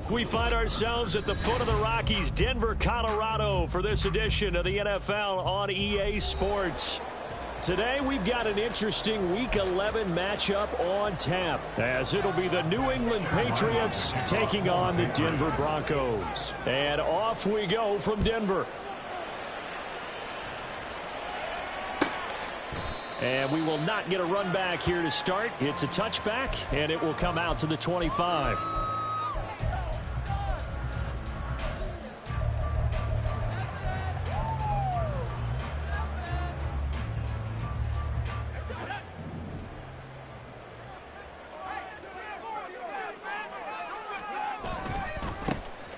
We find ourselves at the foot of the Rockies, Denver, Colorado, for this edition of the NFL on EA Sports. Today, we've got an interesting Week 11 matchup on tap, as it'll be the New England Patriots taking on the Denver Broncos. And off we go from Denver. And we will not get a run back here to start. It's a touchback, and it will come out to the 25.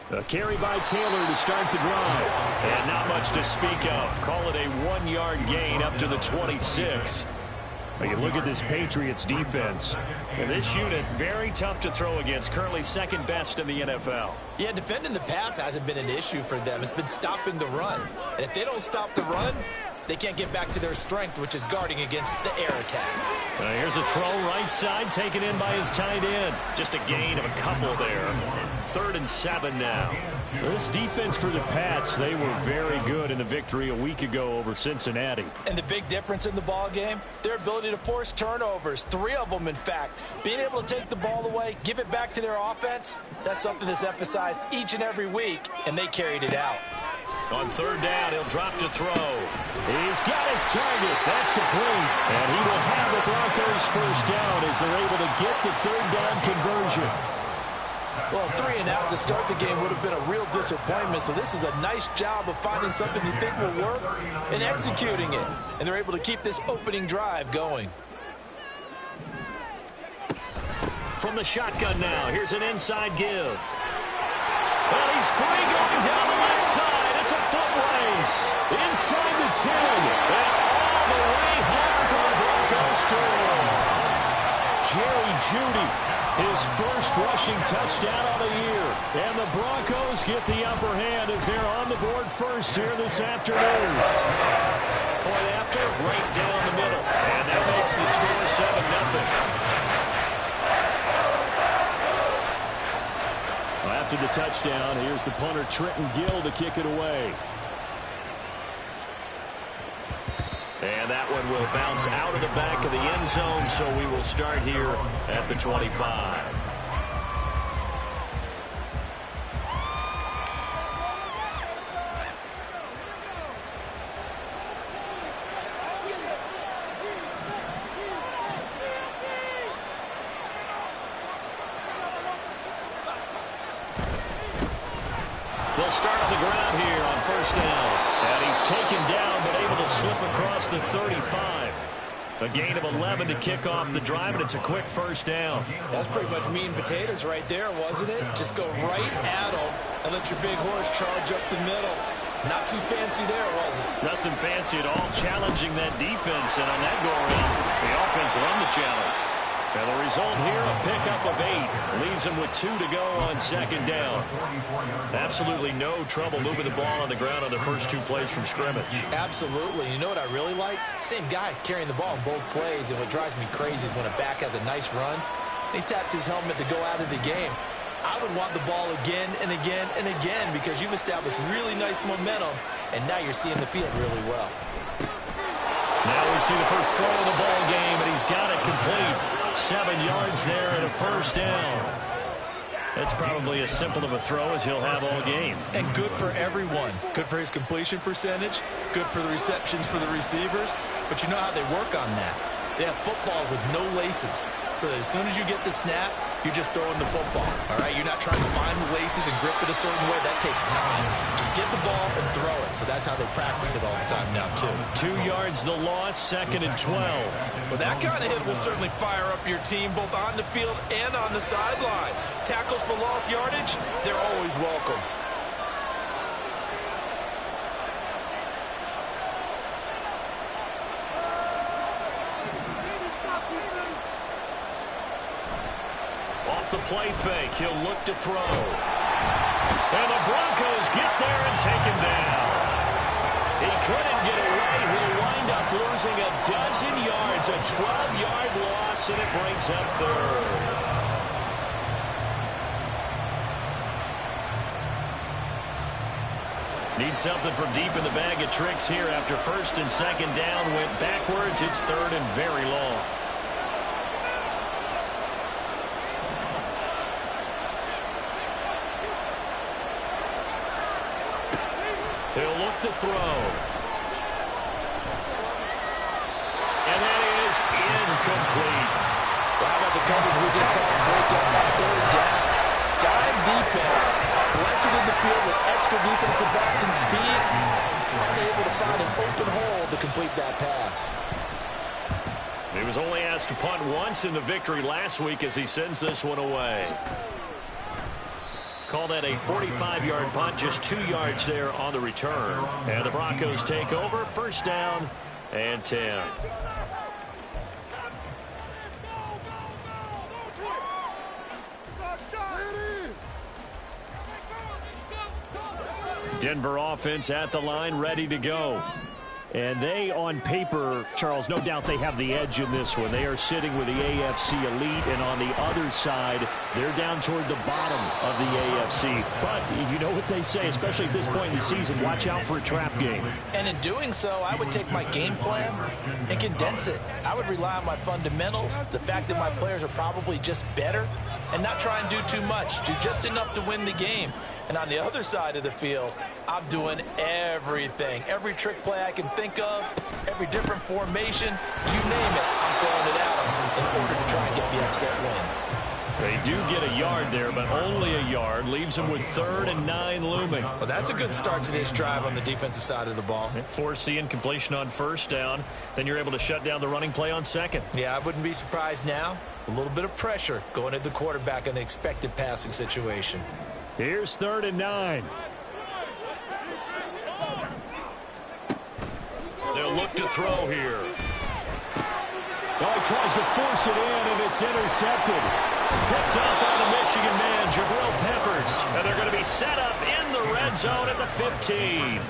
A carry by Taylor to start the drive. And not much to speak of. Call it a 1-yard gain up to the 26. You look at this Patriots defense. And this unit, very tough to throw against. Currently second best in the NFL. Yeah, defending the pass hasn't been an issue for them. It's been stopping the run. And if they don't stop the run, they can't get back to their strength, which is guarding against the air attack. Here's a throw right side, taken in by his tight end. Just a gain of a couple there. 3rd and 7 now. This defense for the Pats, they were very good in the victory a week ago over Cincinnati. And the big difference in the ball game, their ability to force turnovers, 3 of them in fact. Being able to take the ball away, give it back to their offense, that's something that's emphasized each and every week, and they carried it out. On 3rd down, he'll drop to throw. He's got his target. That's complete. And he will have the Broncos first down as they're able to get the 3rd down conversion. Well, 3 and out to start the game would have been a real disappointment. So this is a nice job of finding something you think will work and executing it. And they're able to keep this opening drive going. From the shotgun now, here's an inside give. Well, he's free going down the left side. It's a foot race. Inside the 10. And all the way home for the Broncos score. Jerry Jeudy, his first rushing touchdown of the year. And the Broncos get the upper hand as they're on the board first here this afternoon. Point after, right down the middle. And that makes the score 7-0. After the touchdown, here's the punter Trenton Gill to kick it away. And that one will bounce out of the back of the end zone, so we will start here at the 25. They'll start on the ground here on 1st down. And he's taken down, but able to slip across the 35. A gain of 11 to kick off the drive, and it's a quick 1st down. That's pretty much meat and potatoes right there, wasn't it? Just go right at them and let your big horse charge up the middle. Not too fancy there, was it? Nothing fancy at all, challenging that defense. And on that go-around, the offense won the challenge. And the result here, a pickup of 8. Leaves him with 2 to go on 2nd down. Absolutely no trouble moving the ball on the ground on the first 2 plays from scrimmage. Absolutely. You know what I really like? Same guy carrying the ball in both plays. And what drives me crazy is when a back has a nice run, he taps his helmet to go out of the game. I would want the ball again and again and again because you've established really nice momentum, and now you're seeing the field really well. Now we see the first throw of the ball game, and he's got it complete. 7 yards there and a 1st down. That's probably as simple of a throw as he'll have all game. And good for everyone. Good for his completion percentage. Good for the receptions for the receivers. But you know how they work on that. They have footballs with no laces. So that as soon as you get the snap, you're just throwing the football. All right? You're not trying to find the laces and grip it a certain way. That takes time. Just get the ball and throw it. So that's how they practice it all the time now, too. 2 yards the loss, 2nd and 12. Well, that kind of hit will certainly fire up your team both on the field and on the sideline. Tackles for lost yardage, they're always welcome. Off the play fake, he'll look to throw. And the Broncos get there and take him down. He couldn't get away. He'll wind up losing a dozen yards, a 12-yard loss, and it brings up 3rd. Need something from deep in the bag of tricks here after first and second down went backwards. It's third and very long. He'll look to throw. And that is incomplete. How about the coverage we just saw break up on third down? Dime defense, blanketed the field with extra defensive backs and speed, unable to find an open hole to complete that pass. He was only asked to punt once in the victory last week as he sends this one away. Call that a 45-yard punt, just 2 yards there on the return. And the Broncos take over, first down and 10. Denver offense at the line, ready to go. And they, on paper, Charles, no doubt they have the edge in this one. They are sitting with the AFC elite, and on the other side, they're down toward the bottom of the AFC. But you know what they say, especially at this point in the season, watch out for a trap game. And in doing so, I would take my game plan and condense it. I would rely on my fundamentals, the fact that my players are probably just better, and not try and do too much, do just enough to win the game. And on the other side of the field, I'm doing everything. Every trick play I can think of, every different formation, you name it, I'm throwing it at them in order to try and get the upset win. They do get a yard there, but only a yard. Leaves them with 3rd and 9 looming. Well, that's a good start to this drive on the defensive side of the ball. Force the incompletion on first down. Then you're able to shut down the running play on second. Yeah, I wouldn't be surprised now. A little bit of pressure going at the quarterback in the expected passing situation. Here's 3rd and 9. They'll look to throw here. Oh, he tries to force it in, and it's intercepted. Picked up by the Michigan man, Jabril Peppers. And they're going to be set up in the red zone at the 15.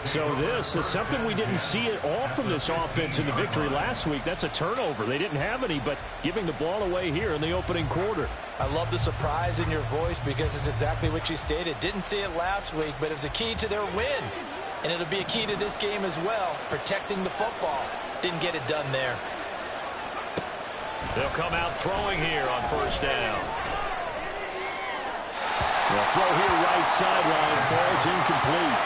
So this is something we didn't see at all from this offense in the victory last week. That's a turnover. They didn't have any, but giving the ball away here in the opening quarter. I love the surprise in your voice because it's exactly what you stated. Didn't see it last week, but it was a key to their win. And it'll be a key to this game as well, protecting the football. Didn't get it done there. They'll come out throwing here on first down. The throw here right sideline falls incomplete.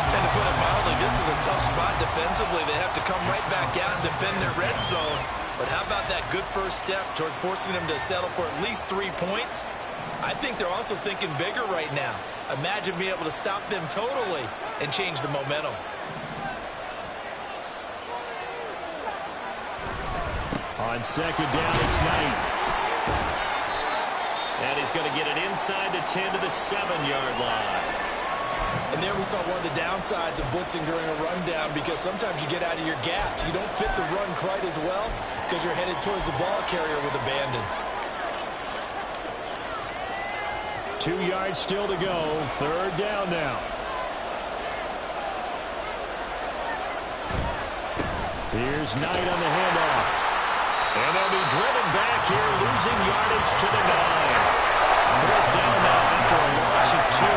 And to put it mildly, this is a tough spot defensively. They have to come right back out and defend their red zone. But how about that good first step towards forcing them to settle for at least 3 points? I think they're also thinking bigger right now. Imagine being able to stop them totally and change the momentum. On second down, it's Knight. And he's going to get it inside the 10 to the 7-yard line. And there we saw one of the downsides of blitzing during a rundown, because sometimes you get out of your gaps. You don't fit the run quite as well because you're headed towards the ball carrier with abandon. 2 yards still to go. 3rd down now. Here's Knight on the handoff. And they'll be driven back here, losing yardage to the 9. 4th down now after a loss of 2.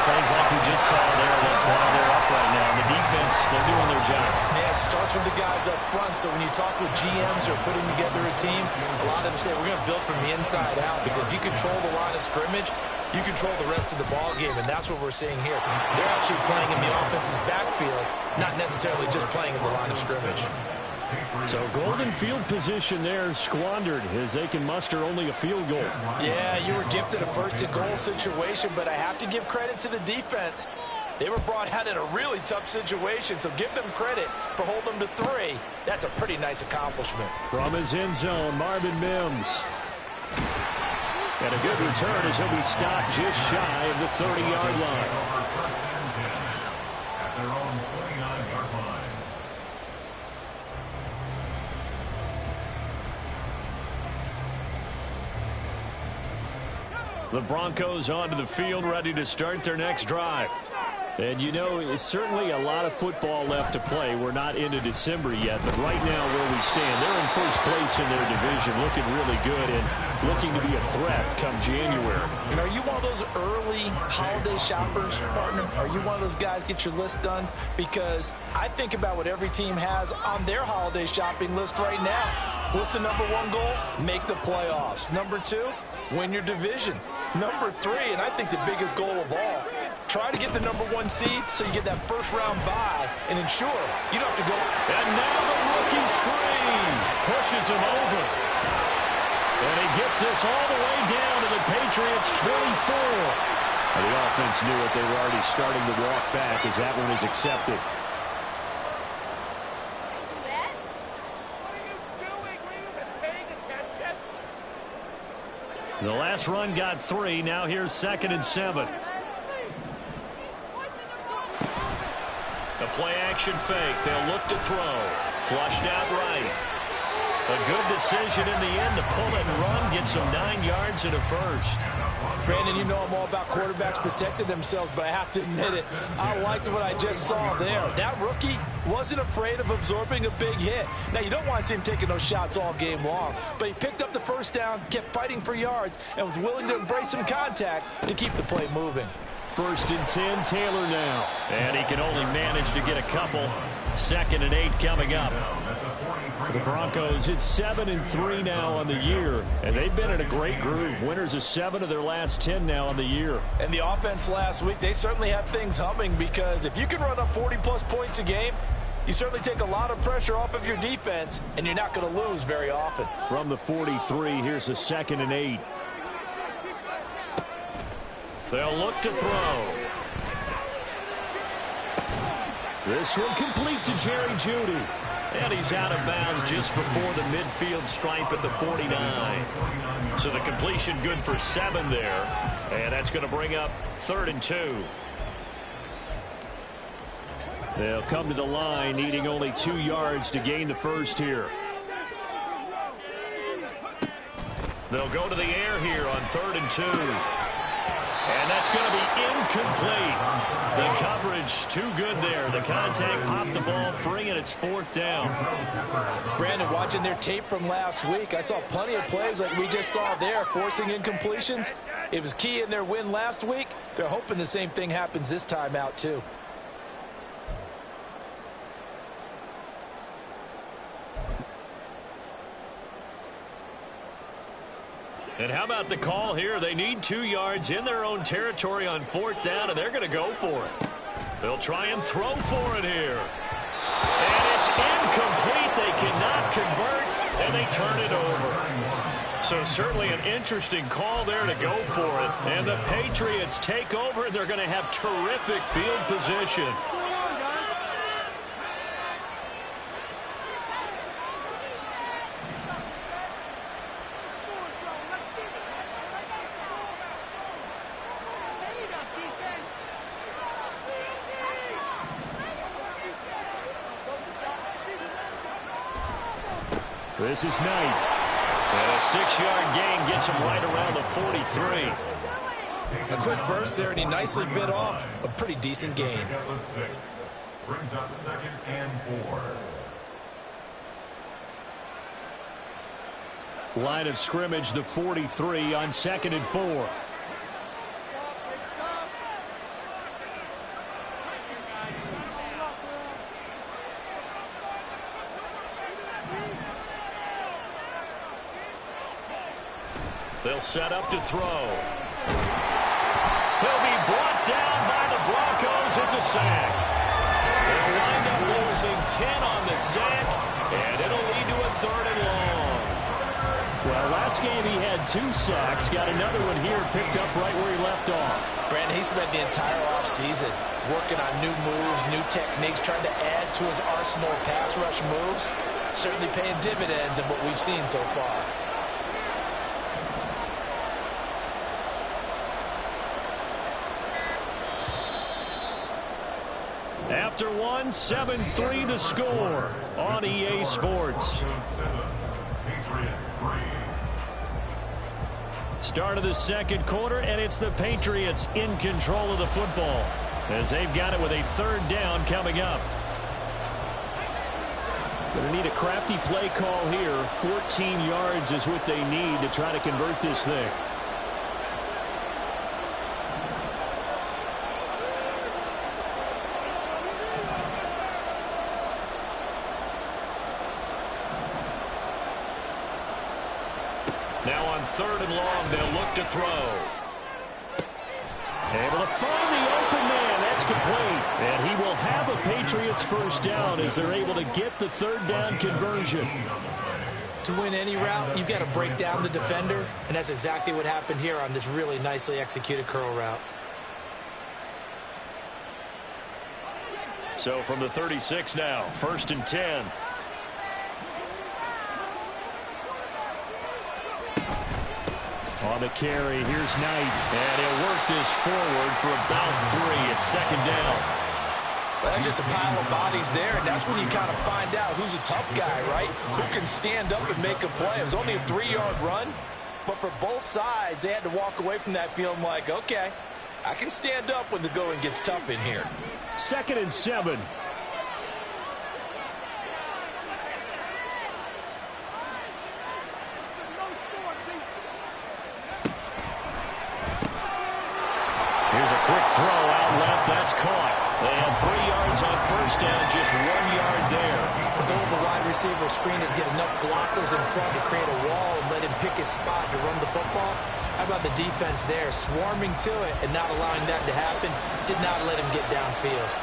Plays like we just saw there. That's why they're up right now. And the defense, they're doing their job. Yeah, it starts with the guys up front. So when you talk with GMs who are putting together a team, a lot of them say we're going to build from the inside out, because if you control the line of scrimmage, you control the rest of the ball game, and that's what we're seeing here. They're actually playing in the offense's backfield, not necessarily just playing in the line of scrimmage. So golden field position there squandered as they can muster only a field goal. Yeah, you were gifted a first-and-goal situation, but I have to give credit to the defense. They were brought out in a really tough situation, so give them credit for holding them to 3. That's a pretty nice accomplishment. From his end zone, Marvin Mims. And a good return as he'll be stopped just shy of the 30-yard line. The Broncos onto the field, ready to start their next drive. And, you know, it's certainly a lot of football left to play. We're not into December yet, but right now where we stand, they're in first place in their division, looking really good. And looking to be a threat come January. And are you one of those early holiday shoppers, partner? Are you one of those guys get your list done? Because I think about what every team has on their holiday shopping list right now. What's the number one goal? Make the playoffs. Number two, win your division. Number three, and I think the biggest goal of all, try to get the number one seed so you get that first round bye and ensure you don't have to go. And now the rookie's free. Pushes him over. And he gets this all the way down to the Patriots' 24. And the offense knew it. They were already starting to walk back as that one is accepted. The last run got 3. Now here's 2nd and 7. A play-action fake. They'll look to throw. Flushed out right. A good decision in the end to pull it and run. Gets him 9 yards and a first. Brandon, you know I'm all about quarterbacks protecting themselves, but I have to admit it, I liked what I just saw there. That rookie wasn't afraid of absorbing a big hit. Now, you don't want to see him taking those shots all game long, but he picked up the first down, kept fighting for yards, and was willing to embrace some contact to keep the play moving. 1st and 10, Taylor now. And he can only manage to get a couple. 2nd and 8 coming up. The Broncos, it's 7-3 now on the year, and they've been in a great groove. Winners of 7 of their last 10 now on the year. And the offense last week, they certainly have things humming, because if you can run up 40-plus points a game, you certainly take a lot of pressure off of your defense, and you're not going to lose very often. From the 43, here's a 2nd and 8. They'll look to throw. This one complete to Jerry Jeudy. And he's out of bounds just before the midfield stripe at the 49. So the completion good for 7 there. And that's going to bring up 3rd and 2. They'll come to the line, needing only 2 yards to gain the first here. They'll go to the air here on 3rd and 2. And that's going to be incomplete. The coverage too good there. The contact popped the ball free, and it's 4th down. Brandon, watching their tape from last week, I saw plenty of plays like we just saw there, forcing incompletions. It was key in their win last week. They're hoping the same thing happens this time out, too. And how about the call here? They need 2 yards in their own territory on 4th down, and they're going to go for it. They'll try and throw for it here. And it's incomplete. They cannot convert, and they turn it over. So certainly an interesting call there to go for it. And the Patriots take over, and they're going to have terrific field position. This is Knight. And a 6-yard gain gets him right around the 43. A quick burst there, and he nicely bit off a pretty decent gain. Brings up 2nd and 4. Line of scrimmage, the 43 on 2nd and 4. They'll set up to throw. He'll be brought down by the Broncos. It's a sack. They'll wind up losing 10 on the sack, and it'll lead to a 3rd and long. Well, last game he had 2 sacks. Got another one here picked up right where he left off. Brandon, he spent the entire offseason working on new moves, new techniques, trying to add to his arsenal of pass rush moves. Certainly paying dividends in what we've seen so far. After 1, 7-3 the score on EA Sports. Start of the 2nd quarter, and it's the Patriots in control of the football as they've got it with a 3rd down coming up. Going to need a crafty play call here. 14 yards is what they need to try to convert this thing. Now on 3rd and long, they'll look to throw. Able to find the open man. That's complete. And he will have a Patriots first down as they're able to get the 3rd down conversion. To win any route, you've got to break down the defender, and that's exactly what happened here on this really nicely executed curl route. So from the 36 now, 1st and 10. On the carry, here's Knight. And he'll work this forward for about 3. It's 2nd down. Well, that's just a pile of bodies there, and that's when you kind of find out who's a tough guy, right? Who can stand up and make a play. It was only a 3-yard run, but for both sides, they had to walk away from that feeling like, okay, I can stand up when the going gets tough in here. 2nd and 7. Here's a quick throw out left. That's caught. They had 3 yards on 1st down, just 1 yard there. The goal of the wide receiver screen is get enough blockers in front to create a wall and let him pick his spot to run the football. How about the defense there, swarming to it and not allowing that to happen? Did not let him get downfield.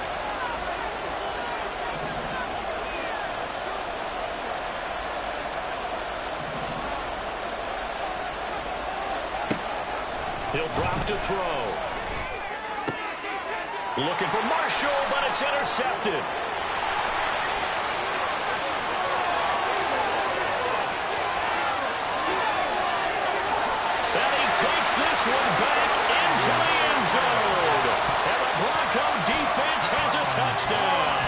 He'll drop to throw. Looking for Marshall, but it's intercepted. And he takes this one back into the end zone. And the Bronco defense has a touchdown.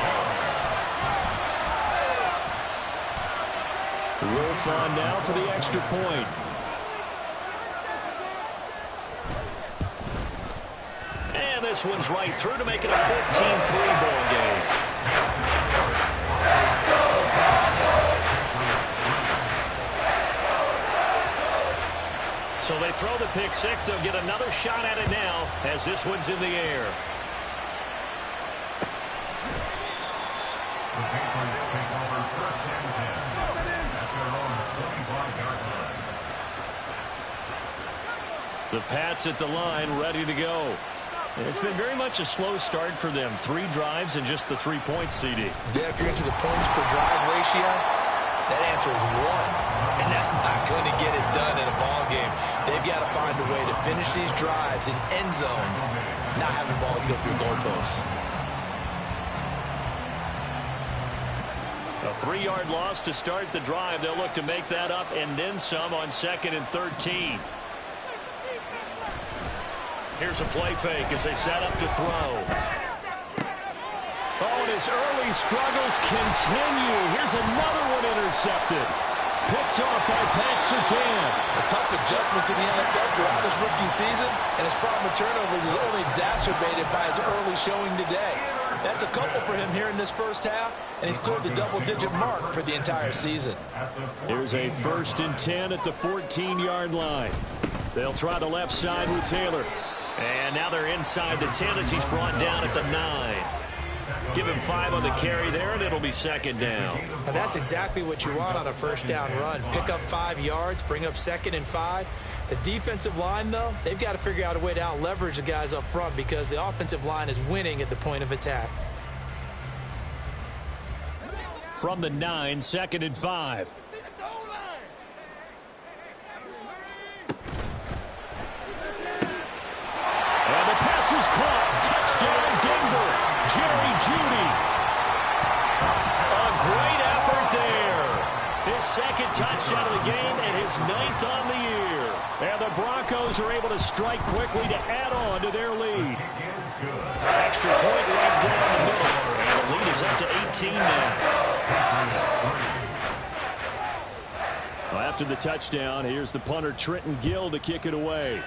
Wolf on now for the extra point. This one's right through to make it a 14-3 ball game. So they throw the pick 6. They'll get another shot at it now as this one's in the air. The Patriots take over 1st and 10. At their own 25-yard line. The Pats at the line, ready to go. It's been very much a slow start for them. 3 drives and just the 3 points, CD. Yeah, if you're into the points per drive ratio, that answer is 1. And that's not going to get it done in a ball game. They've got to find a way to finish these drives in end zones, not having balls go through goalposts. A 3-yard loss to start the drive. They'll look to make that up and then some on 2nd and 13. Here's a play fake as they set up to throw. Oh, and his early struggles continue. Here's another one intercepted. Picked off by Pat Surtain. A tough adjustment to the NFL throughout his rookie season, and his problem with turnovers is only exacerbated by his early showing today. That's a couple for him here in this first half, and he's cleared the double-digit mark for the entire season. Here's a 1st and 10 at the 14-yard line. They'll try the left side with Taylor. And now they're inside the 10 as he's brought down at the 9. Give him 5 on the carry there, and it'll be 2nd down. Now that's exactly what you want on a 1st down run. Pick up 5 yards, bring up 2nd and 5. The defensive line, though, they've got to figure out a way to out-leverage the guys up front because the offensive line is winning at the point of attack. From the 9, 2nd and 5. And the pass is caught. Touchdown, Denver. Jerry Jeudy. A great effort there. His 2nd touchdown of the game and his 9th on the year. And the Broncos are able to strike quickly to add on to their lead. Extra point right down the middle. And the lead is up to 18 now. Well, after the touchdown, here's the punter Trenton Gill to kick it away.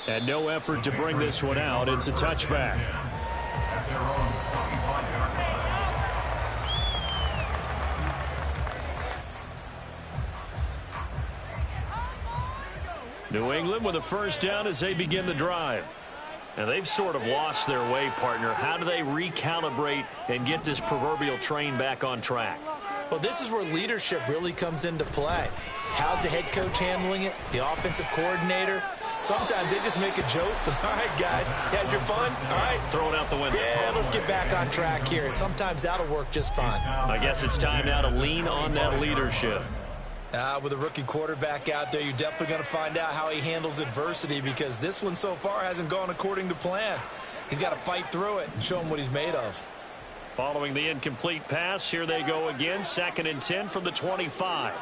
And no effort to bring this one out. It's a touchback. At their own New England with a first down as they begin the drive. And they've sort of lost their way, partner. How do they recalibrate and get this proverbial train back on track? Well, this is where leadership really comes into play. How's the head coach handling it? The offensive coordinator? Sometimes they just make a joke. All right, guys, you had your fun? All right. Throw it out the window. Yeah, let's get back on track here. And sometimes that'll work just fine. I guess it's time now to lean on that leadership. With a rookie quarterback out there, you're definitely going to find out how he handles adversity, because this one so far hasn't gone according to plan. He's got to fight through it and show him what he's made of. Following the incomplete pass, here they go again. 2nd and 10 from the 25.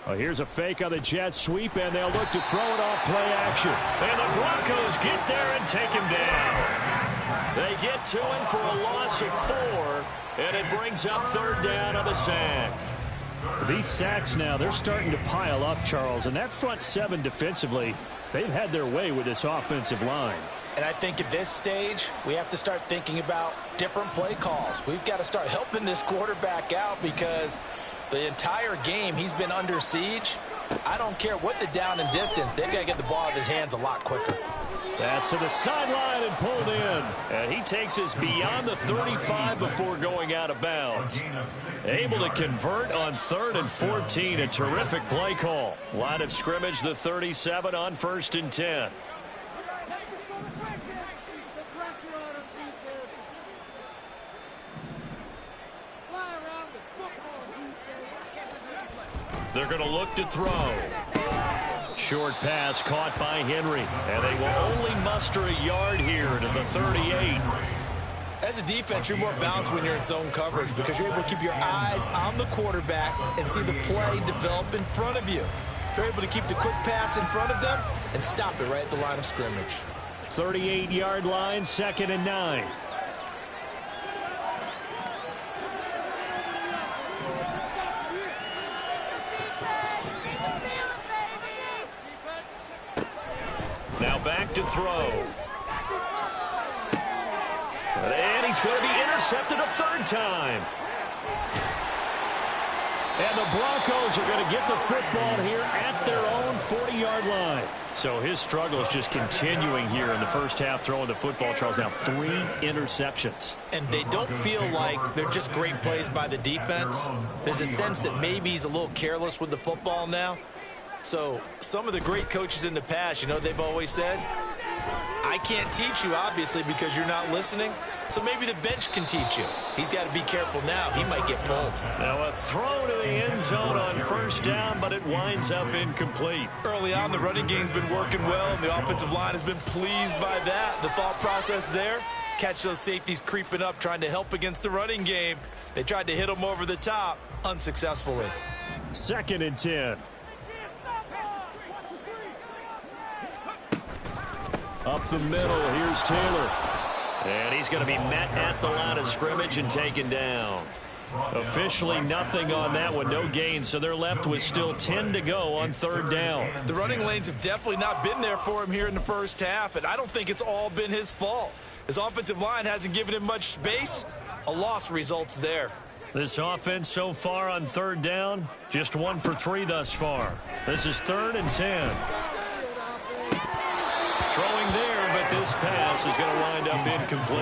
Well, here's a fake on the jet sweep, and they'll look to throw it off play action. And the Broncos get there and take him down. They get to him for a loss of 4, and it brings up 3rd down on the sack. These sacks now, they're starting to pile up, Charles, and that front 7 defensively, they've had their way with this offensive line. And I think at this stage, we have to start thinking about different play calls. We've got to start helping this quarterback out, because the entire game he's been under siege. I don't care what the down and distance, they've got to get the ball out of his hands a lot quicker. Pass to the sideline and pulled in. And he takes us beyond the 35 before going out of bounds. Able to convert on 3rd and 14. A terrific play call. Line of scrimmage, the 37 on 1st and 10. They're going to look to throw. Short pass caught by Henry. And they will only muster a yard here to the 38. As a defense, you're more balanced when you're in zone coverage, because you're able to keep your eyes on the quarterback and see the play develop in front of you. You're able to keep the quick pass in front of them and stop it right at the line of scrimmage. 38-yard line, 2nd and 9. Now back to throw. And he's going to be intercepted a 3rd time. And the Broncos are going to get the football here at their own 40-yard line. So his struggle is just continuing here in the first half, throwing the football, Charles. Now 3 interceptions. And they don't feel like they're just great plays by the defense. There's a sense that maybe he's a little careless with the football now. So some of the great coaches in the past, you know, they've always said, I can't teach you, obviously, because you're not listening. So maybe the bench can teach you. He's got to be careful now. He might get pulled. Now a throw to the end zone on 1st down, but it winds up incomplete. Early on, the running game's been working well, and the offensive line has been pleased by that. The thought process there, catch those safeties creeping up, trying to help against the running game. They tried to hit them over the top, unsuccessfully. 2nd and 10. Up the middle, here's Taylor. And he's going to be met at the line of scrimmage and taken down. Officially nothing on that one, no gain, so they're left with still 10 to go on 3rd down. The running lanes have definitely not been there for him here in the first half, and I don't think it's all been his fault. His offensive line hasn't given him much space. A loss results there. This offense so far on 3rd down, just 1 for 3 thus far. This is 3rd and 10. Throwing there, but this pass is going to wind up incomplete.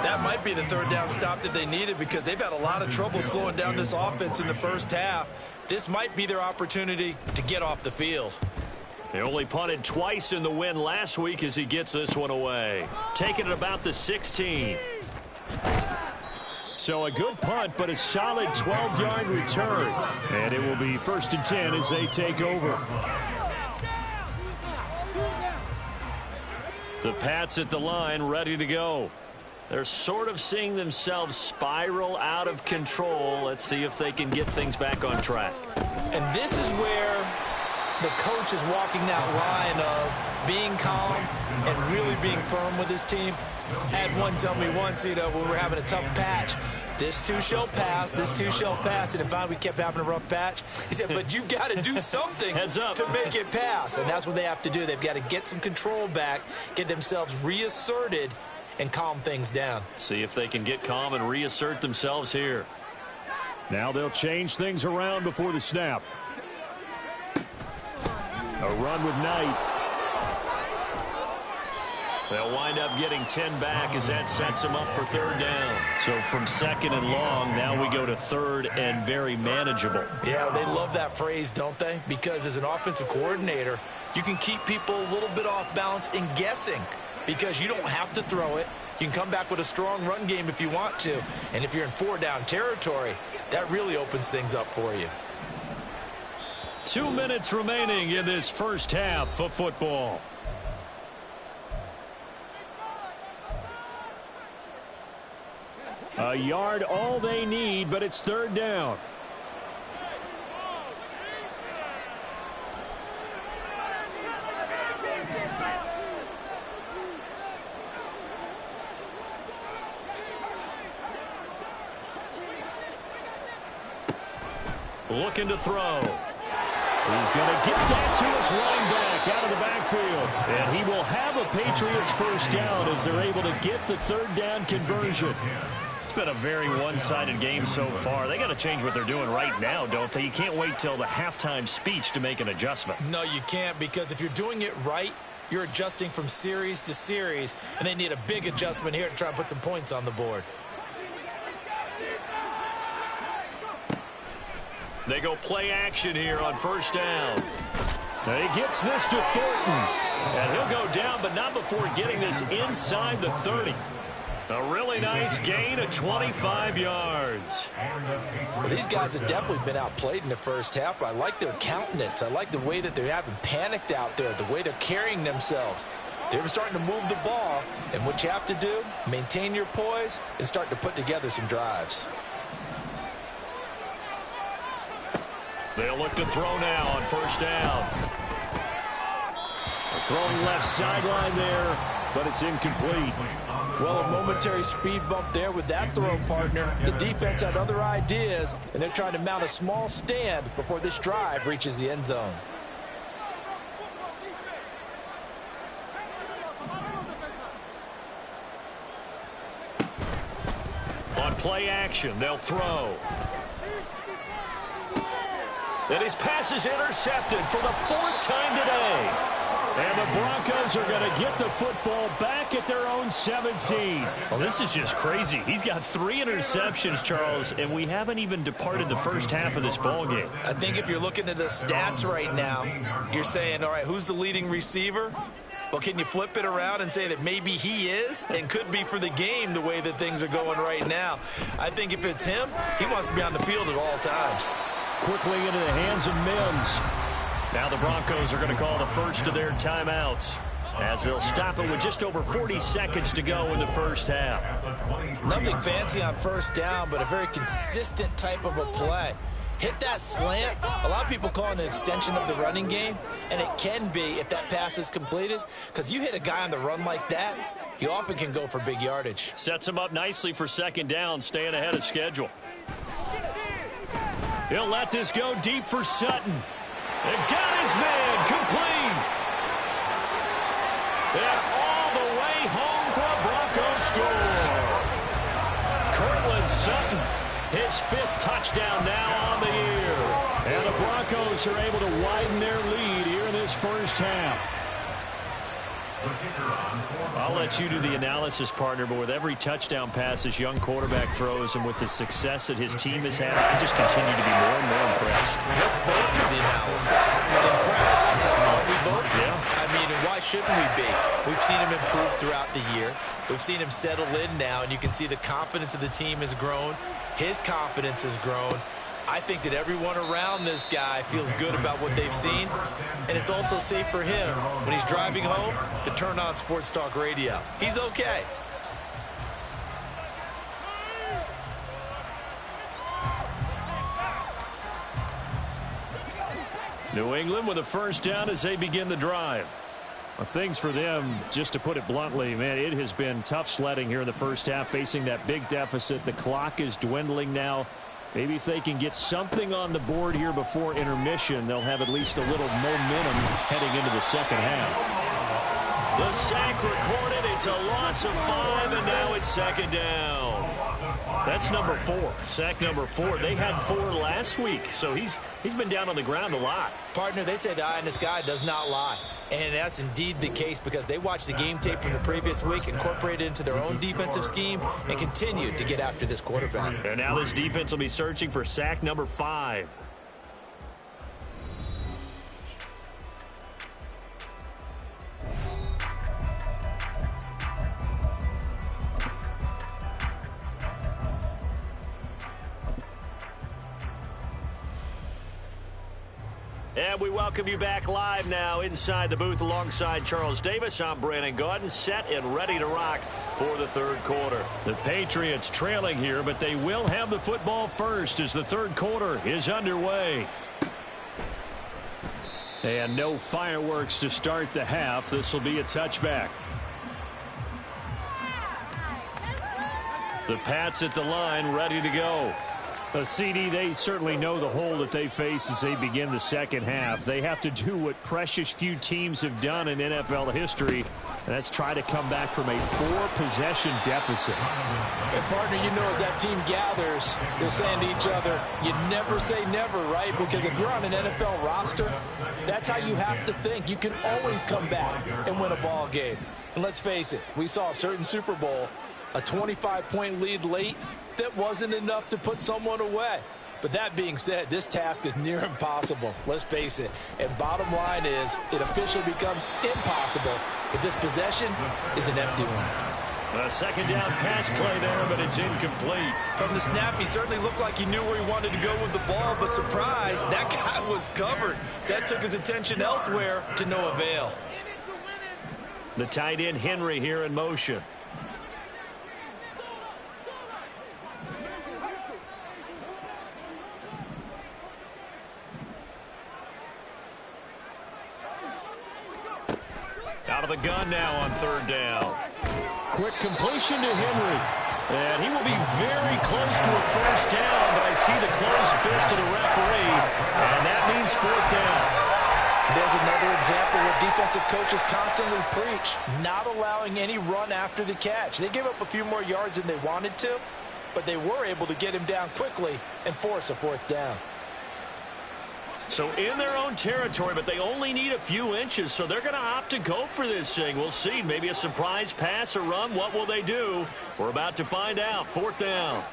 That might be the 3rd down stop that they needed, because they've had a lot of trouble slowing down this offense in the first half. This might be their opportunity to get off the field. They only punted twice in the win last week as he gets this one away. Taking it about the 16. So a good punt, but a solid 12-yard return. And it will be 1st and 10 as they take over. The Pats at the line, ready to go. They're sort of seeing themselves spiral out of control. Let's see if they can get things back on track. And this is where the coach is walking that line of being calm and really being firm with his team. Had one tell me once, you know, when we were having a tough patch, this too shall pass, this too shall pass. And finally we kept having a rough patch. He said, but you've got to do something to make it pass. And that's what they have to do. They've got to get some control back, get themselves reasserted, and calm things down. See if they can get calm and reassert themselves here. Now they'll change things around before the snap. A run with Knight. They'll wind up getting 10 back as that sets them up for third down. So from second and long, now we go to third and very manageable. Yeah, they love that phrase, don't they? Because as an offensive coordinator, you can keep people a little bit off balance and guessing because you don't have to throw it. You can come back with a strong run game if you want to. And if you're in 4-down territory, that really opens things up for you. 2 minutes remaining in this first half of football. A yard all they need, but it's third down. Looking to throw. He's going to get that to his running back out of the backfield. And he will have a Patriots first down as they're able to get the third down conversion. It's been a very one-sided game so far. They got to change what they're doing right now, don't they? You can't wait till the halftime speech to make an adjustment. No, you can't, because if you're doing it right, you're adjusting from series to series, and they need a big adjustment here to try and put some points on the board. They go play action here on first down. And he gets this to Thornton. And he'll go down, but not before getting this inside the 30. A really nice gain of 25 yards. Well, these guys have definitely been outplayed in the first half. I like their countenance. I like the way that they haven't panicked out there, the way they're carrying themselves. They're starting to move the ball, and what you have to do, maintain your poise and start to put together some drives. They'll look to throw now on first down. Throwing left sideline there, but it's incomplete. Well, a momentary speed bump there with that throw, partner. The defense had other ideas, and they're trying to mount a small stand before this drive reaches the end zone. On play action, they'll throw. And his pass is intercepted for the 4th time today. And the Broncos are going to get the football back at their own 17. Well, this is just crazy. He's got 3 interceptions, Charles, and we haven't even departed the first half of this ballgame. I think if you're looking at the stats right now, you're saying, all right, who's the leading receiver? Well, can you flip it around and say that maybe he is and could be for the game the way that things are going right now? I think if it's him, he wants to be on the field at all times. Quickly into the hands of Mims. Now the Broncos are going to call the first of their timeouts as they'll stop it with just over 40 seconds to go in the first half. Nothing fancy on first down, but a very consistent type of a play. Hit that slant. A lot of people call it an extension of the running game, and it can be if that pass is completed, because you hit a guy on the run like that, he often can go for big yardage. Sets him up nicely for second down, staying ahead of schedule. He'll let this go deep for Sutton. They've got his man complete. And all the way home for a Broncos score. Cortland Sutton, his 5th touchdown now on the year. And the Broncos are able to widen their lead here in this first half. I'll let you do the analysis, partner, but with every touchdown pass this young quarterback throws and with the success that his team has had, I just continue to be more and more impressed. Let's both do the analysis. Impressed. Aren't we both? Yeah. I mean, and why shouldn't we be? We've seen him improve throughout the year. We've seen him settle in now, and you can see the confidence of the team has grown. His confidence has grown. I think that everyone around this guy feels good about what they've seen, and it's also safe for him when he's driving home to turn on Sports Talk Radio. He's okay. New England with a first down as they begin the drive. Well, things for them, just to put it bluntly, man, it has been tough sledding here in the first half, facing that big deficit. The clock is dwindling now. Maybe if they can get something on the board here before intermission, they'll have at least a little momentum heading into the second half. The sack recorded. It's a loss of 5, and now it's second down. That's number 4. Sack number 4. They had 4 last week, so he's been down on the ground a lot. Partner, they say the eye in the sky does not lie. And that's indeed the case because they watched the game tape from the previous week, incorporated it into their own defensive scheme, and continued to get after this quarterback. And now this defense will be searching for sack number 5. And we welcome you back live now inside the booth alongside Charles Davis. I'm Brandon Gaudin, set and ready to rock for the third quarter. The Patriots trailing here, but they will have the football first as the third quarter is underway. And no fireworks to start the half. This will be a touchback. The Pats at the line, ready to go. CD, they certainly know the hole that they face as they begin the second half. They have to do what precious few teams have done in NFL history, and that's try to come back from a 4-possession deficit. And partner, you know, as that team gathers, they're saying to each other, you never say never, right? Because if you're on an NFL roster, that's how you have to think. You can always come back and win a ball game. And let's face it, we saw a certain Super Bowl, a 25-point lead late, that wasn't enough to put someone away. But that being said, this task is near impossible. Let's face it. And bottom line is, it officially becomes impossible if this possession is an empty one. A second down pass play there, but it's incomplete. From the snap, he certainly looked like he knew where he wanted to go with the ball, but surprise, that guy was covered. So that took his attention elsewhere to no avail. The tight end Henry here in motion. Out of the gun now on third down. Quick completion to Henry. And he will be very close to a first down, but I see the closed fist of the referee, and that means fourth down. There's another example where defensive coaches constantly preach, not allowing any run after the catch. They gave up a few more yards than they wanted to, but they were able to get him down quickly and force a fourth down. So in their own territory, but they only need a few inches, so they're going to opt to go for this thing. We'll see. Maybe a surprise pass or run. What will they do? We're about to find out. Fourth down.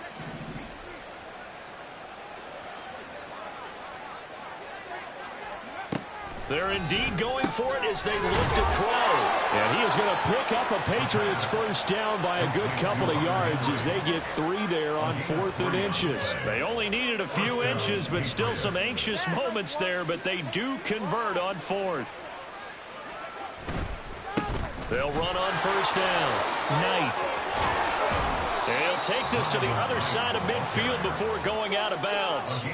They're indeed going for it as they look to throw. And he is going to pick up a Patriots first down by a good couple of yards as they get 3 there on 4th and inches. They only needed a few inches, but still some anxious moments there, but they do convert on 4th. They'll run on first down. Knight. They'll take this to the other side of midfield before going out of bounds.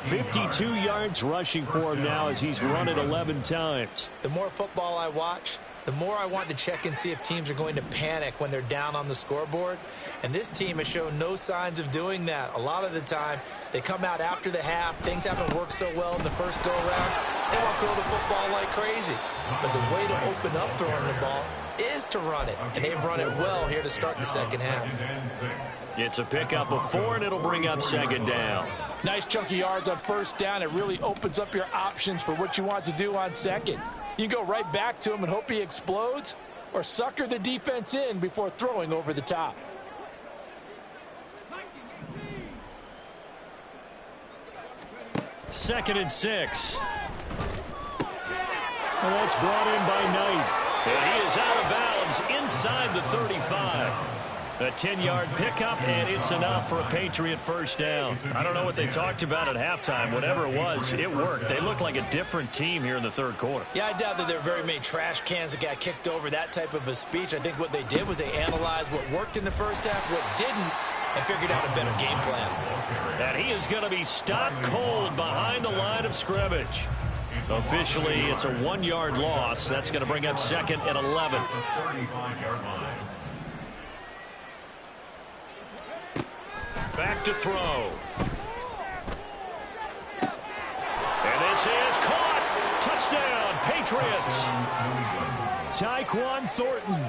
52 yards rushing for him now as he's run it 11 times. The more football I watch, the more I want to check and see if teams are going to panic when they're down on the scoreboard. And this team has shown no signs of doing that. A lot of the time, they come out after the half. Things haven't worked so well in the first go-around. They want to throw the football like crazy. But the way to open up throwing the ball is to run it. And they've run it well here to start the second half. It's a pickup of 4, and it'll bring up second down. Nice chunky yards on first down. It really opens up your options for what you want to do on second. You go right back to him and hope he explodes, or sucker the defense in before throwing over the top. Second and 6. Well, that's brought in by Knight. And he is out of bounds inside the 35. A 10-yard pickup, and it's enough for a Patriot first down. I don't know what they talked about at halftime. Whatever it was, it worked. They look like a different team here in the third quarter. Yeah, I doubt that there are very many trash cans that got kicked over, that type of a speech. I think what they did was they analyzed what worked in the first half, what didn't, and figured out a better game plan. And he is going to be stopped cold behind the line of scrimmage. Officially, it's a 1-yard loss. That's going to bring up second and 11. Back to throw. And this is caught. Touchdown, Patriots. Tyquan Thornton,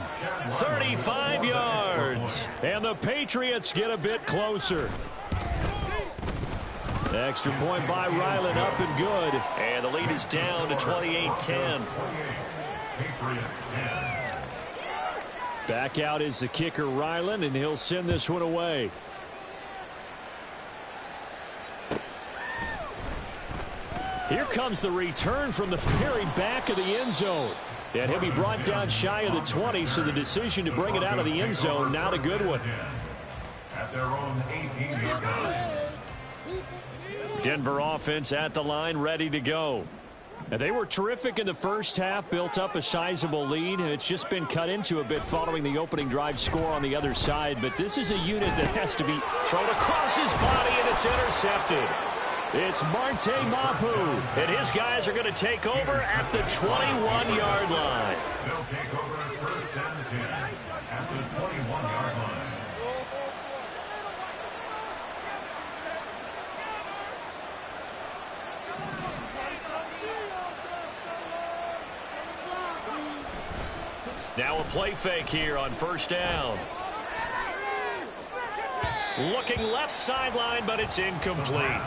35 yards. And the Patriots get a bit closer. Extra point by Ryland, up and good. And the lead is down to 28-10. Back out is the kicker, Ryland, and he'll send this one away. Here comes the return from the very back of the end zone. And he'll be brought down shy of the 20, so the decision to bring it out of the end zone, not a good one. At their own 18-yard line. Denver offense at the line, ready to go. And they were terrific in the first half, built up a sizable lead, and it's just been cut into a bit following the opening drive score on the other side. But this is a unit that has to be thrown across his body, and it's intercepted. It's Marte Mapu, and his guys are going to take over at the 21-yard line. They'll take over first and 10 at the 21-yard line. Now a play fake here on first down. Looking left sideline, but it's incomplete.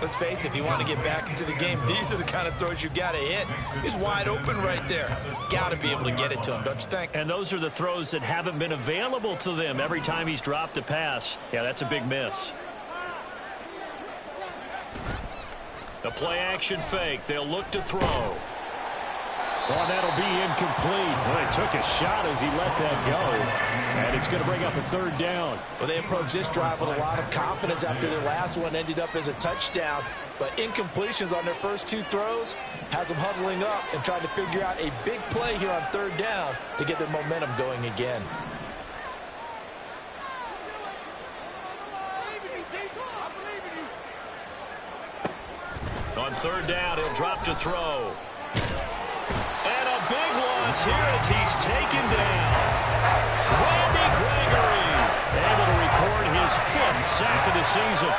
Let's face it, if you want to get back into the game, these are the kind of throws you got to hit. He's wide open right there. Got to be able to get it to him, don't you think? And those are the throws that haven't been available to them every time he's dropped a pass. Yeah, that's a big miss. The play action fake. They'll look to throw. Well, that'll be incomplete. Well, he took a shot as he let that go. And it's going to bring up a third down. Well, they approached this drive with a lot of confidence after their last one ended up as a touchdown. But incompletions on their first two throws has them huddling up and trying to figure out a big play here on third down to get their momentum going again. On third down, he'll drop to throw. And a big loss here as he's taken down. Randy Gregory able to record his 5th sack of the season.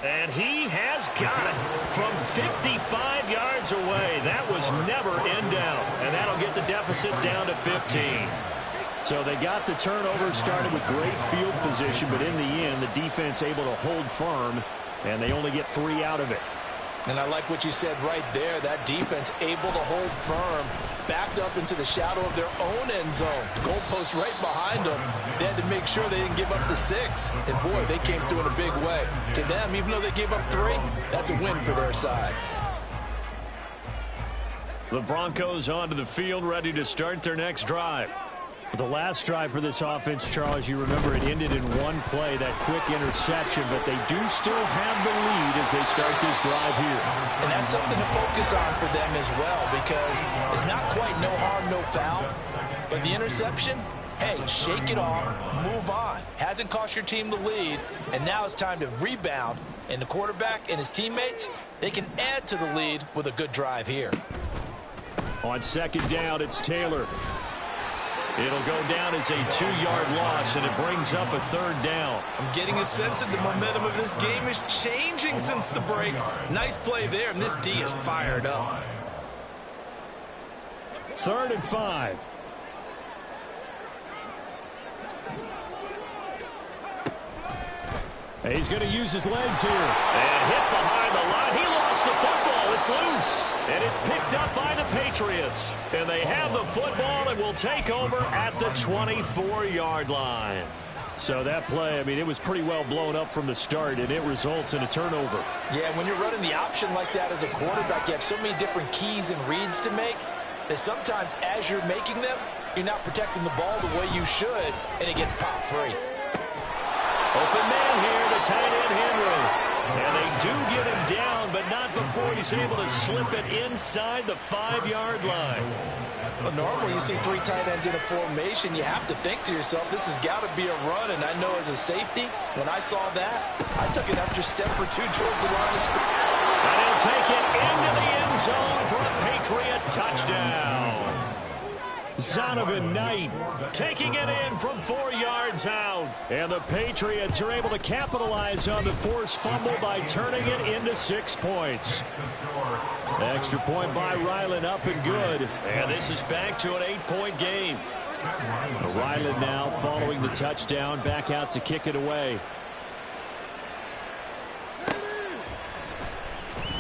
And he has got it from 55 yards away. That was never in doubt. And that'll get the deficit down to 15. So they got the turnover, started with great field position, but in the end, the defense able to hold firm, and they only get 3 out of it. And I like what you said right there. That defense able to hold firm, backed up into the shadow of their own end zone. The goalpost right behind them. They had to make sure they didn't give up the 6. And, boy, they came through in a big way. To them, even though they gave up 3, that's a win for their side. The Broncos onto the field, ready to start their next drive. The last drive for this offense, Charles, you remember it ended in one play, that quick interception, but they do still have the lead as they start this drive here. And that's something to focus on for them as well, because it's not quite no harm, no foul, but the interception, hey, shake it off, move on. Hasn't cost your team the lead, and now it's time to rebound, and the quarterback and his teammates, they can add to the lead with a good drive here. On second down, it's Taylor. It'll go down as a 2-yard loss, and it brings up a third down. I'm getting a sense that the momentum of this game is changing since the break. Nice play there, and this D is fired up. 3rd and 5. And he's going to use his legs here. And hit behind the line. He lost the football. It's loose. And it's picked up by the Patriots. And they have the football and will take over at the 24-yard line. So that play, I mean, it was pretty well blown up from the start, and it results in a turnover. Yeah, when you're running the option like that as a quarterback, you have so many different keys and reads to make that sometimes as you're making them, you're not protecting the ball the way you should, and it gets popped free. Open man here, the tight end Henry. And they do get him down, but not before he's able to slip it inside the 5-yard line. Well, normally you see 3 tight ends in a formation, you have to think to yourself, this has got to be a run, and I know as a safety, when I saw that, I took an extra step or 2 towards the line of scrimmage. And he'll take it into the end zone for a Patriot touchdown. Zonovan Knight taking it in from 4 yards out. And the Patriots are able to capitalize on the forced fumble by turning it into 6 points. Extra point by Ryland, up and good. And this is back to an 8-point game. Ryland now following the touchdown, back out to kick it away.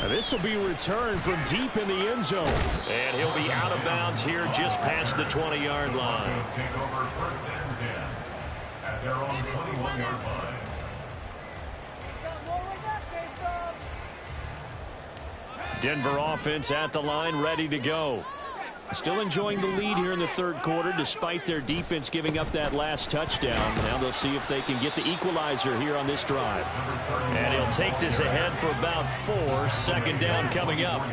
This will be returned from deep in the end zone. And he'll be out of bounds here just past the 20-yard line. Take over first and 10 at their own 21-yard line. Denver offense at the line, ready to go. Still enjoying the lead here in the third quarter, despite their defense giving up that last touchdown. Now they'll see if they can get the equalizer here on this drive. And he'll take this ahead for about 4. Second down coming up.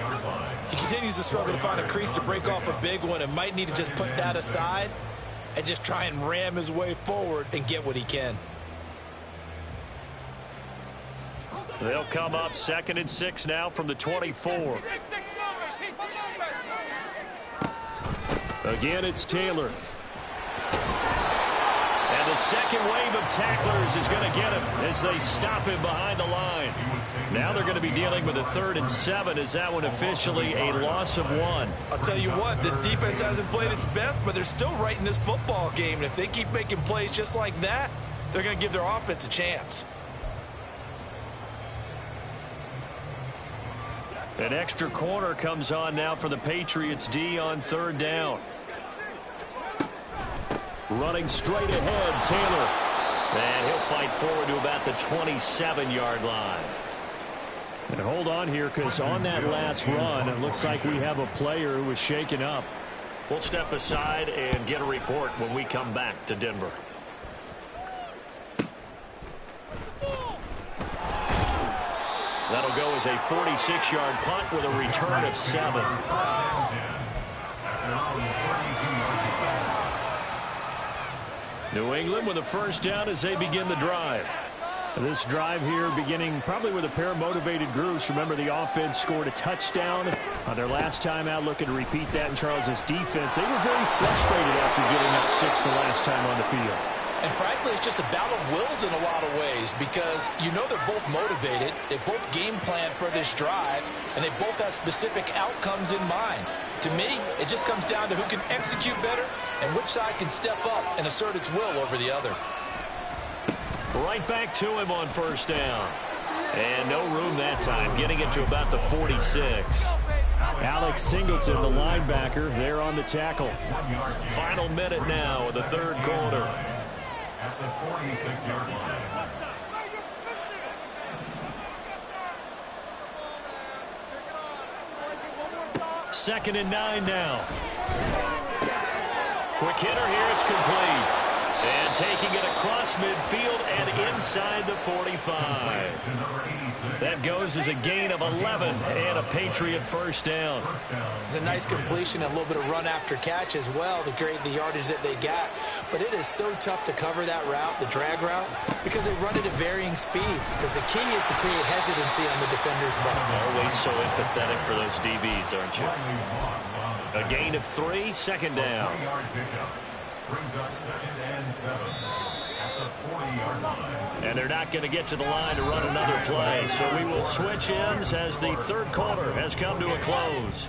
He continues to struggle to find a crease to break off a big one and might need to just put that aside and just try and ram his way forward and get what he can. They'll come up 2nd and 6 now from the 24. Again, it's Taylor. And the second wave of tacklers is going to get him as they stop him behind the line. Now they're going to be dealing with a 3rd and 7. Is that one officially a loss of 1? I'll tell you what, this defense hasn't played its best, but they're still right in this football game. And if they keep making plays just like that, they're going to give their offense a chance. An extra corner comes on now for the Patriots D on 3rd down. Running straight ahead, Taylor. And he'll fight forward to about the 27-yard line. And hold on here, because on that last run, it looks like we have a player who was shaken up. We'll step aside and get a report when we come back to Denver. That'll go as a 46-yard punt with a return of 7. New England with a first down as they begin the drive. This drive here beginning probably with a pair of motivated groups. Remember, the offense scored a touchdown on their last time out. Looking to repeat that in Charles's defense. They were very frustrated after giving up 6 the last time on the field. And frankly, it's just a battle of wills in a lot of ways, because you know they're both motivated, they both game plan for this drive, and they both have specific outcomes in mind. To me, it just comes down to who can execute better and which side can step up and assert its will over the other. Right back to him on first down. And no room that time, getting it to about the 46. Alex Singleton, the linebacker, there on the tackle. Final minute now of the third quarter. At the 46-yard line. 2nd and 9 now. Quick hitter here, it's complete. And taking it across midfield and inside the 45. That goes as a gain of 11 and a Patriot first down. It's a nice completion and a little bit of run after catch as well to create the yardage that they got. But it is so tough to cover that route, the drag route, because they run it at varying speeds. Because the key is to create hesitancy on the defender's part. Always so empathetic for those DBs, aren't you? A gain of 3, second down. Brings up 2nd and 7 at the 40-yard line. And they're not going to get to the line to run another play. So we will switch ends as the third quarter has come to a close.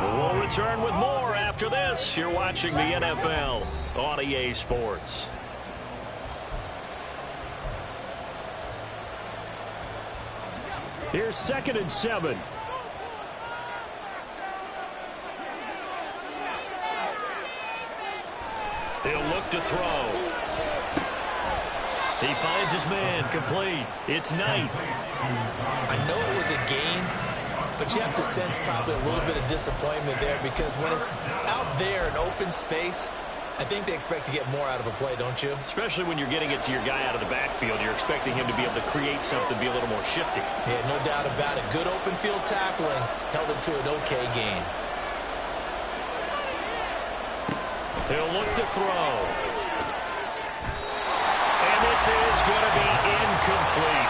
We'll return with more after this. You're watching the NFL on EA Sports. Here's 2nd and 7. He'll look to throw. He finds his man, complete. It's Knight. I know it was a gain, but you have to sense probably a little bit of disappointment there, because when it's out there in open space, I think they expect to get more out of a play, don't you? Especially when you're getting it to your guy out of the backfield. You're expecting him to be able to create something, be a little more shifty. Yeah, no doubt about it. Good open field tackling held it to an okay gain. He'll look to throw. And this is going to be incomplete.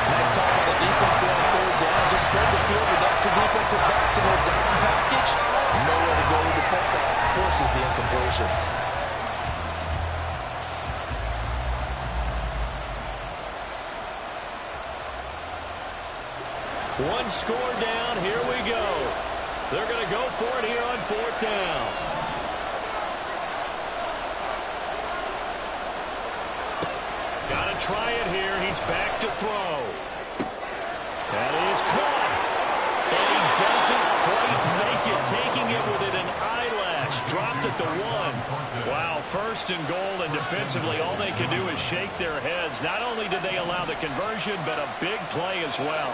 Nice call by the defense there on third down. Just spread the field with extra defensive backs in their down package. Nowhere to go with the football. Force forces the incompletion. One score down. Here we go. They're going to go for it here on 4th down. Got to try it here. He's back to throw. That is caught. And he doesn't quite make it. Taking it within an eyelash. Dropped at the 1. Wow, 1st and goal, and defensively all they can do is shake their heads. Not only did they allow the conversion, but a big play as well.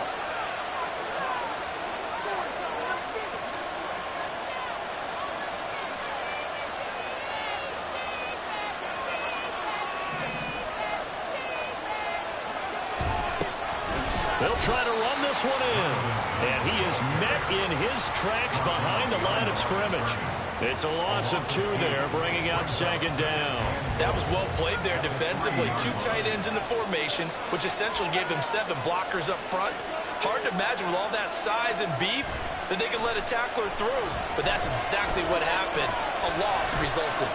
They'll try to run this one in. And he is met in his tracks behind the line of scrimmage. It's a loss of 2 there, bringing up 2nd down. That was well played there defensively. 2 tight ends in the formation, which essentially gave him 7 blockers up front. Hard to imagine with all that size and beef that they could let a tackler through. But that's exactly what happened. A loss resulted.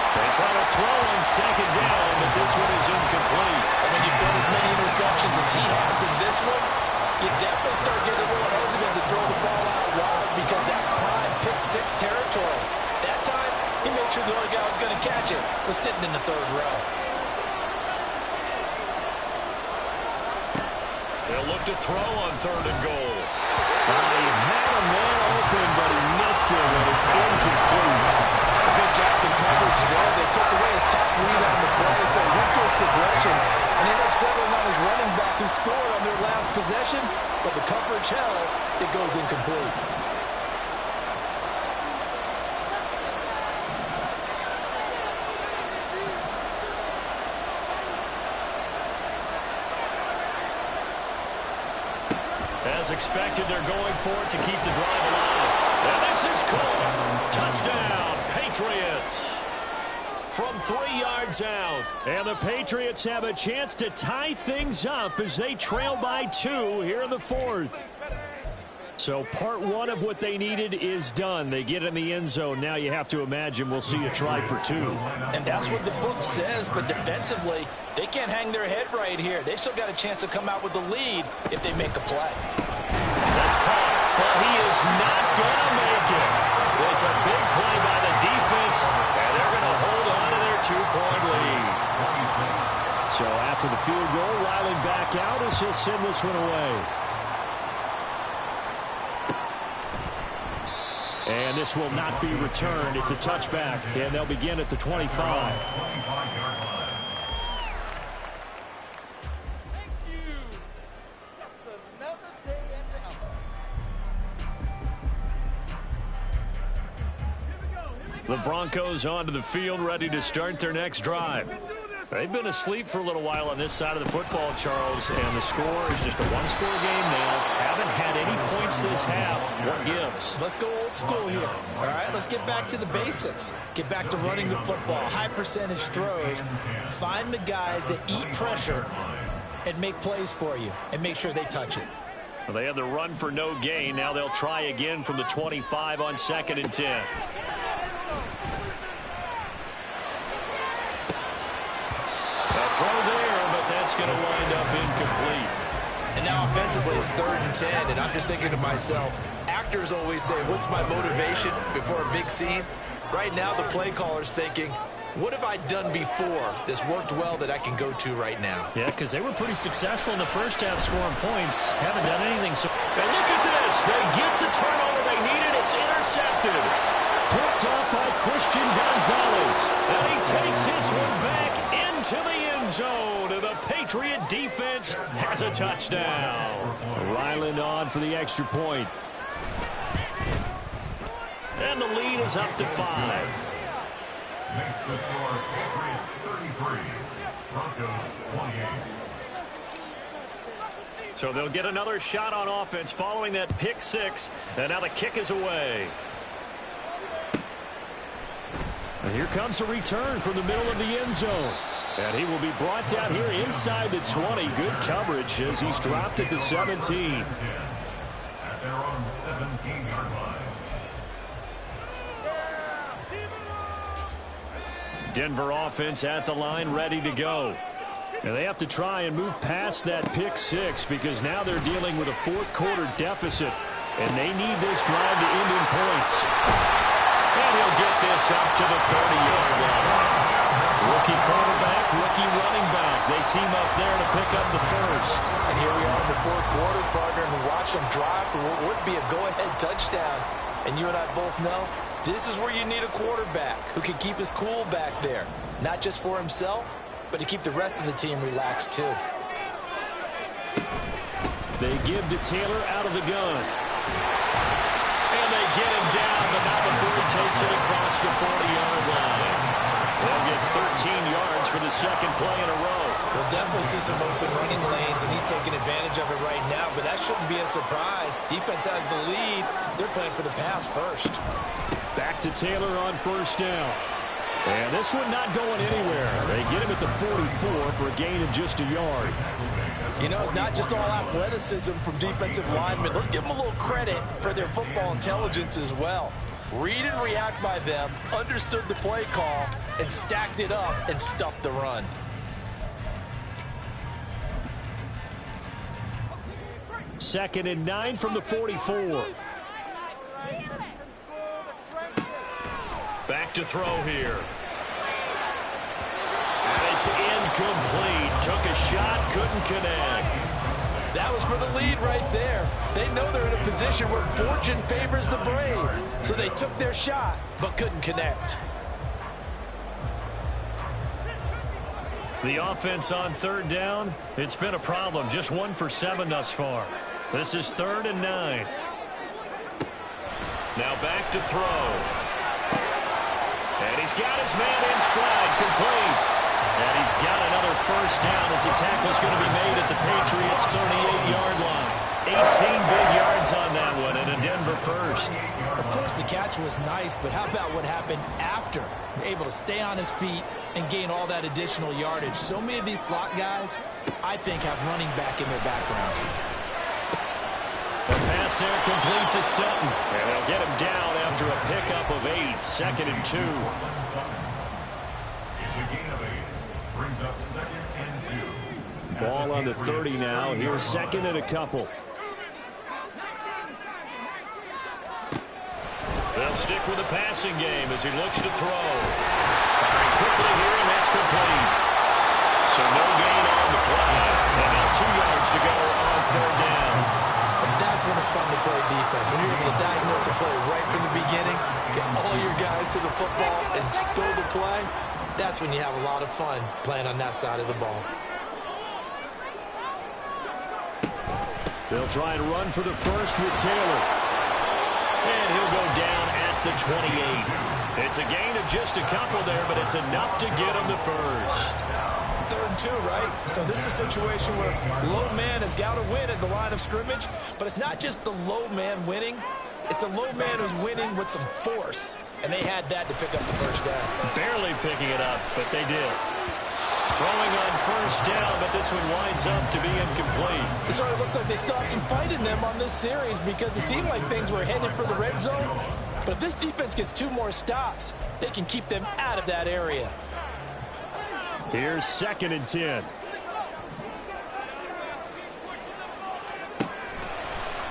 They try to throw on 2nd down, but this one is incomplete. And when you've done as many interceptions as he has in this one, you definitely start getting a little hesitant to throw the ball out wide because that's prime pick-6 territory. That time, he made sure the only guy who was going to catch it was sitting in the 3rd row. They'll look to throw on 3rd and goal. He had a man open, but he missed it, and it's incomplete. Good job in coverage there. They took away his top read on the play, so he went to his progressions and ended up settling on his running back who scored on their last possession, but the coverage held. It goes incomplete. As expected, they're going for it to keep the drive alive. And this is caught. Touchdown, Patriots. From 3 yards out. And the Patriots have a chance to tie things up as they trail by 2 here in the 4th. So part 1 of what they needed is done. They get in the end zone. Now you have to imagine we'll see a try for 2. And that's what the book says, but defensively, they can't hang their head right here. They've still got a chance to come out with the lead if they make a play. That's caught, but he is not going to make it. It's a big play by the defense, and they're going to hold on to their 2-point lead. So after the field goal, Riley back out as he'll send this one away. And this will not be returned. It's a touchback, and they'll begin at the 25. The Broncos onto the field, ready to start their next drive. They've been asleep for a little while on this side of the football, Charles, and the score is just a 1-score game now. Haven't had any points this half. What gives? Let's go old school here. All right, let's get back to the basics. Get back to running the football, high percentage throws. Find the guys that eat pressure and make plays for you and make sure they touch it. Well, they had the run for no gain. Now they'll try again from the 25 on 2nd and 10. Throw there, but that's going to wind up incomplete. And now offensively it's 3rd and 10, and I'm just thinking to myself, actors always say, what's my motivation before a big scene? Right now the play caller's thinking, what have I done before that's worked well that I can go to right now? Yeah, because they were pretty successful in the first half scoring points. Haven't done anything. So, and look at this. They get the turnover they needed. It's intercepted. Picked off by Christian Gonzalez. And he takes this one back into the end zone. And the Patriot defense has a touchdown. Ryland on for the extra point. And the lead is up to 5. Makes the score Patriots 33, Broncos 28. So they'll get another shot on offense following that pick 6. And now the kick is away. And here comes a return from the middle of the end zone. And he will be brought down here inside the 20. Good coverage as he's dropped at the 17. At their own 17-yard line. Denver offense at the line, ready to go. And they have to try and move past that pick six because now they're dealing with a fourth-quarter deficit, and they need this drive to end in points. And he'll get this up to the 30-yard line. Rookie quarterback, rookie running back. They team up there to pick up the first. And here we are in the fourth quarter, partner, and watch them drive for what would be a go-ahead touchdown. And you and I both know this is where you need a quarterback who can keep his cool back there, not just for himself, but to keep the rest of the team relaxed too. They give to Taylor out of the gun. And they get him down, but not before he takes it across the 40-yard line. They'll get 13 yards for the second play in a row. We'll definitely see some open running lanes, and he's taking advantage of it right now, but that shouldn't be a surprise. Defense has the lead. They're playing for the pass first. Back to Taylor on first down. And this one not going anywhere. They get him at the 44 for a gain of just a yard. You know, it's not just all athleticism from defensive linemen. Let's give them a little credit for their football intelligence as well. Read and react by them, understood the play call, and stacked it up and stuffed the run. Second and 9 from the 44. Back to throw here. And it's incomplete. Took a shot, couldn't connect. That was for the lead right there. They know they're in a position where fortune favors the brave. So they took their shot, but couldn't connect. The offense on third down, it's been a problem. Just 1 for 7 thus far. This is 3rd and 9. Now back to throw. And he's got his man in stride, complete. And he's got another first down as the tackle's going to be made at the Patriots' 38-yard line. 18 big yards on that one, and a Denver first. Of course, the catch was nice, but how about what happened after? Able to stay on his feet and gain all that additional yardage. So many of these slot guys, I think, have running back in their background. The pass there complete to Sutton. And they'll get him down after a pickup of 8. 2nd and 2. It's a gain of 8. Brings up 2nd and 2. Ball on the 30 now. Here's 2nd and a couple. They'll stick with the passing game as he looks to throw. Firing quickly here, and that's complete. So no gain on the play. And now 2 yards to go on 3rd down. And that's when it's fun to play defense. When you're able to diagnose a play right from the beginning, get all your guys to the football and spill the play, that's when you have a lot of fun playing on that side of the ball. They'll try and run for the first with Taylor. And he'll go down at the 28. It's a gain of just a couple there, but it's enough to get him the first. 3rd and 2, right? So this is a situation where low man has got to win at the line of scrimmage, but it's not just the low man winning. It's the low man who's winning with some force, and they had that to pick up the first down. Barely picking it up, but they did. Throwing on first down, but this one winds up to be incomplete. It sort of looks like they still have some fight in them on this series because it seemed like things were headed for the red zone. But if this defense gets 2 more stops, they can keep them out of that area. Here's 2nd and 10.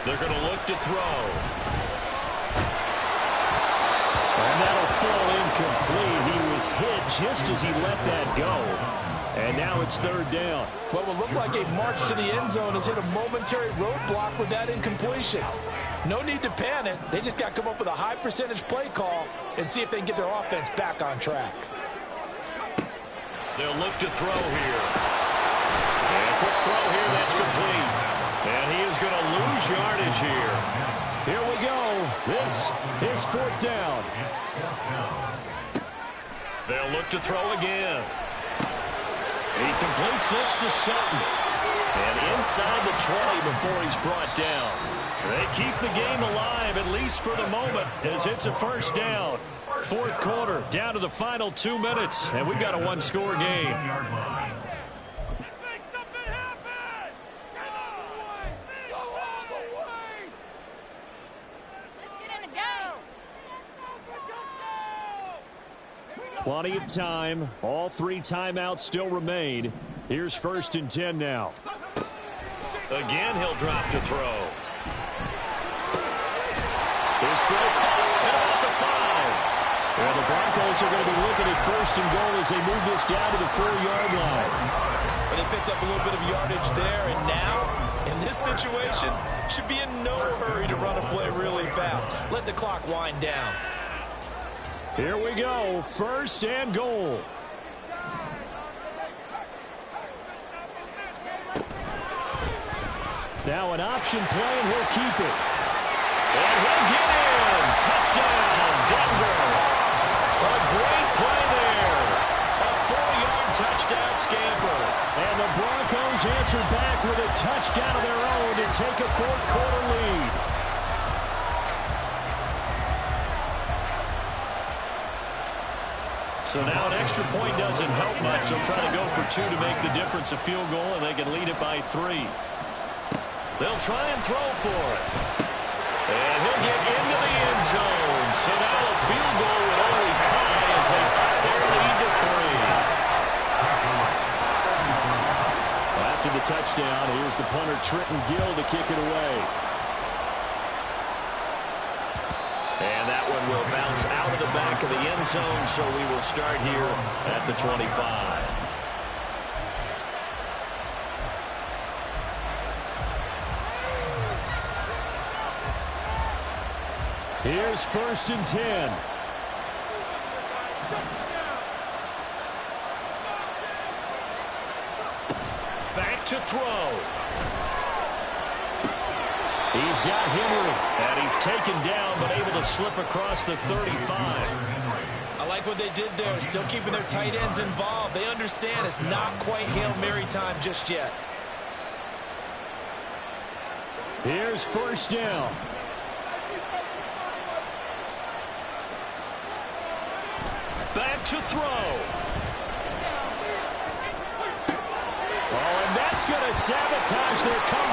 They're going to look to throw. And that'll fall incomplete. He was hit just as he let that go. And now it's 3rd down. What will look like a march to the end zone has hit a momentary roadblock with that incompletion. No need to panic. They just got to come up with a high percentage play call and see if they can get their offense back on track. They'll look to throw here. And a quick throw here, that's complete. And he is going to lose yardage here. Here we go. This is 4th down. They'll look to throw again. He completes this to Sutton. And inside the 20 before he's brought down. They keep the game alive, at least for the moment, as it's a first down. 4th quarter, down to the final 2 minutes, and we've got a 1-score game. Plenty of time. All 3 timeouts still remain. Here's 1st and 10 now. Again, he'll drop to throw. His throw caught at about the 5. Well, the Broncos are going to be looking at 1st and goal as they move this down to the 4-yard line. Well, they picked up a little bit of yardage there, and now, in this situation, should be in no hurry to run a play really fast. Let the clock wind down. Here we go, 1st and goal. Now an option play, and he'll keep it. And he'll get in. Touchdown, Denver. A great play there. A 4-yard touchdown scamper. And the Broncos answer back with a touchdown of their own to take a 4th-quarter lead. So now an extra point doesn't help much. They'll try to go for 2 to make the difference a field goal, and they can lead it by 3. They'll try and throw for it. And he'll get into the end zone. So now a field goal would only tie as they up their lead to 3. After the touchdown, here's the punter Trenton Gill to kick it away. And that one will bounce out of the back of the end zone, so we will start here at the 25. Here's 1st and 10. Back to throw. He's got Henry. And he's taken down, but able to slip across the 35. I like what they did there, still keeping their tight ends involved. They understand it's not quite Hail Mary time just yet. Here's 1st down. Back to throw. Oh, and that's going to sabotage their comeback.